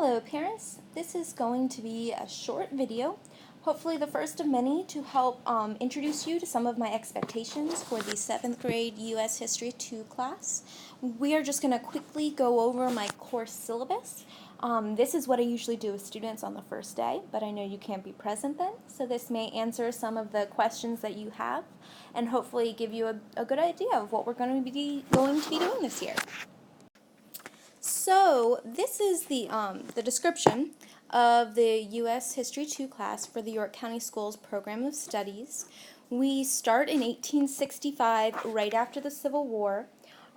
Hello parents, this is going to be a short video, hopefully the first of many to help introduce you to some of my expectations for the 7th grade U.S. History 2 class. We are just going to quickly go over my course syllabus. This is what I usually do with students on the first day, but I know you can't be present then, so this may answer some of the questions that you have and hopefully give you a good idea of what we're going to be doing this year. So this is the description of the U.S. History 2 class for the York County Schools Program of Studies. We start in 1865, right after the Civil War.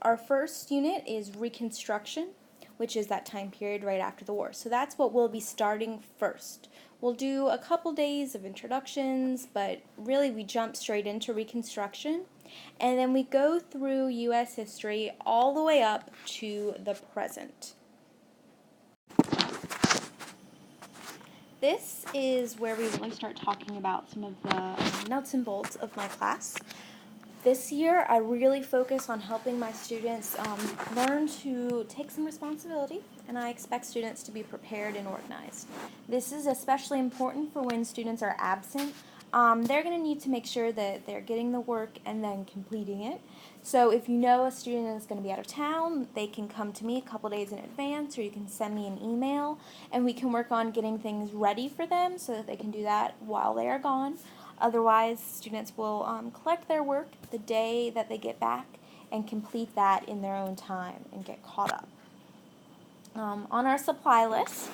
Our first unit is Reconstruction, which is that time period right after the war. So that's what we'll be starting first. We'll do a couple days of introductions, but really we jump straight into Reconstruction. And then we go through U.S. history all the way up to the present. This is where we really start talking about some of the nuts and bolts of my class. This year, I really focus on helping my students learn to take some responsibility, and I expect students to be prepared and organized. This is especially important for when students are absent. They're going to need to make sure that they're getting the work and then completing it. So if you know a student is going to be out of town, they can come to me a couple days in advance, or you can send me an email, and we can work on getting things ready for them so that they can do that while they are gone. Otherwise, students will collect their work the day that they get back and complete that in their own time and get caught up. On our supply list,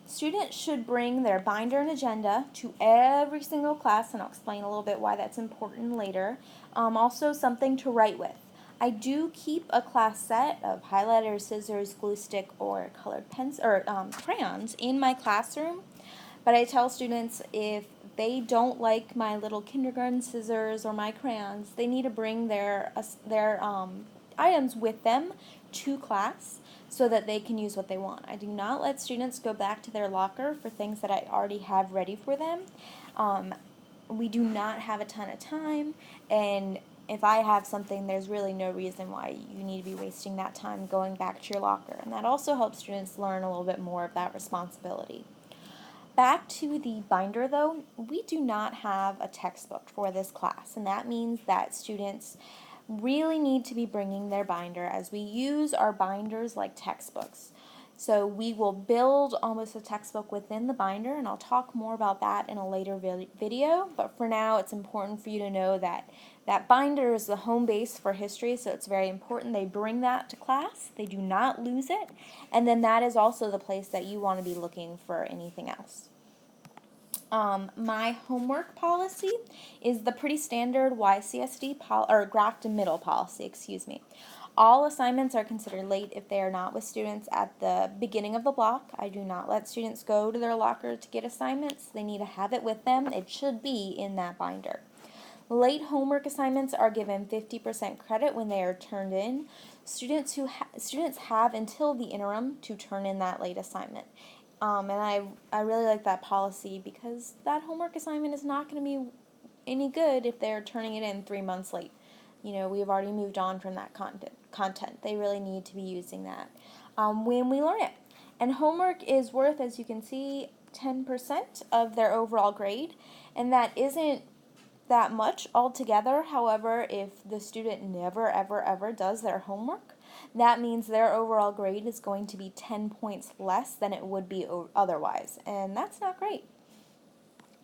students should bring their binder and agenda to every single class, and I'll explain a little bit why that's important later. Also, something to write with. I do keep a class set of highlighters, scissors, glue stick, or colored pens or crayons in my classroom, but I tell students if they don't like my little kindergarten scissors or my crayons, they need to bring their items with them to class so that they can use what they want. I do not let students go back to their locker for things that I already have ready for them. We do not have a ton of time, and if I have something, there's really no reason why you need to be wasting that time going back to your locker. And that also helps students learn a little bit more of that responsibility. Back to the binder though, we do not have a textbook for this class, and that means that students really need to be bringing their binder, as we use our binders like textbooks. So we will build almost a textbook within the binder, and I'll talk more about that in a later video, but for now it's important for you to know that that binder is the home base for history, so it's very important they bring that to class, they do not lose it, and then that is also the place that you want to be looking for anything else. My homework policy is the pretty standard YCSD or Grafton Middle policy, excuse me. All assignments are considered late if they are not with students at the beginning of the block. I do not let students go to their locker to get assignments. They need to have it with them. It should be in that binder. Late homework assignments are given 50% credit when they are turned in. Students have until the interim to turn in that late assignment. And I really like that policy because that homework assignment is not going to be any good if they're turning it in 3 months late. You know, we've already moved on from that content. They really need to be using that when we learn it. And homework is worth, as you can see, 10% of their overall grade, and that isn't that much altogether. However, if the student never, ever, ever does their homework, that means their overall grade is going to be 10 points less than it would be otherwise, and that's not great.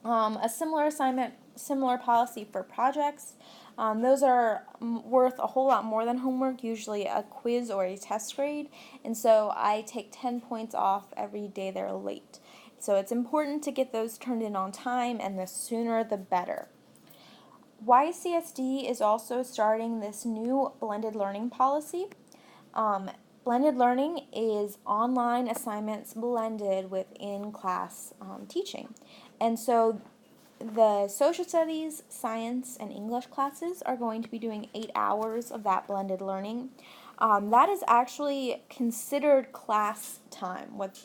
A similar policy for projects. Those are worth a whole lot more than homework, usually a quiz or a test grade, and so I take 10 points off every day they're late. So it's important to get those turned in on time, and the sooner the better. YCSD is also starting this new blended learning policy. Blended learning is online assignments blended with in-class teaching. And so the social studies, science, and English classes are going to be doing 8 hours of that blended learning. That is actually considered class time, what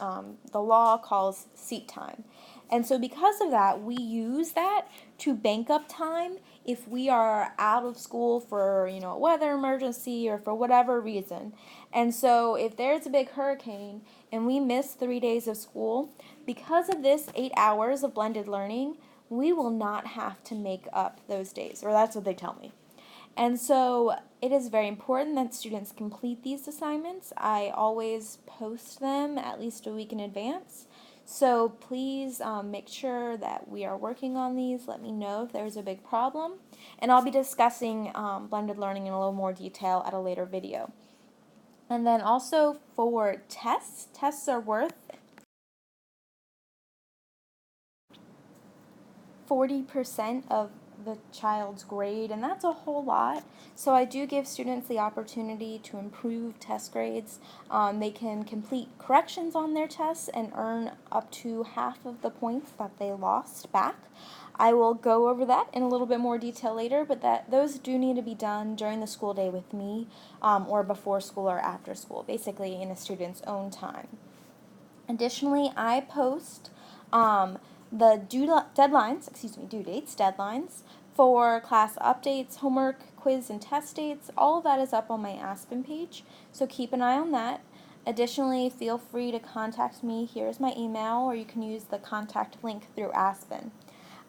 the law calls seat time. And so because of that, we use that to bank up time if we are out of school for, a weather emergency or for whatever reason. And so if there's a big hurricane and we miss 3 days of school, because of this 8 hours of blended learning, we will not have to make up those days, or that's what they tell me. And so it is very important that students complete these assignments. I always post them at least a week in advance. So please make sure that we are working on these. Let me know if there's a big problem. And I'll be discussing blended learning in a little more detail at a later video. And then also for tests are worth 40% of the child's grade, and that's a whole lot. So I do give students the opportunity to improve test grades. They can complete corrections on their tests and earn up to half of the points that they lost back. I will go over that in a little bit more detail later, but those do need to be done during the school day with me, or before school or after school, basically in a student's own time. Additionally, I post the due dates, deadlines for class updates, homework, quiz, and test dates. All of that is up on my Aspen page, so keep an eye on that. Additionally, feel free to contact me. Here's my email, or you can use the contact link through Aspen.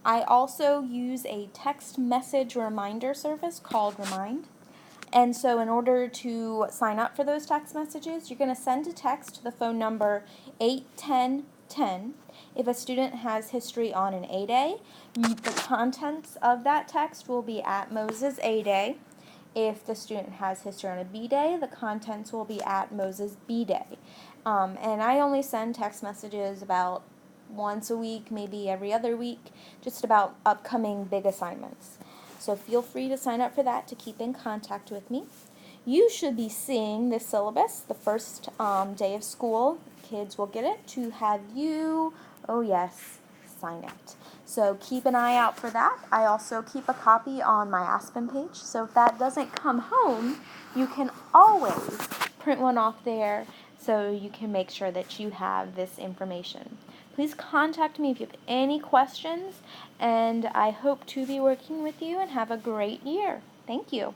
I also use a text message reminder service called Remind. And so in order to sign up for those text messages, you're going to send a text to the phone number 81010. If a student has history on an A day, the contents of that text will be at Moses A day. If the student has history on a B day, the contents will be at Moses B day. And I only send text messages about once a week, maybe every other week, just about upcoming big assignments. So feel free to sign up for that to keep in contact with me. You should be seeing this syllabus the first day of school. Kids will get it to have you, oh yes, sign it. So keep an eye out for that. I also keep a copy on my Aspen page, so if that doesn't come home, you can always print one off there so you can make sure that you have this information. Please contact me if you have any questions, and I hope to be working with you and have a great year. Thank you.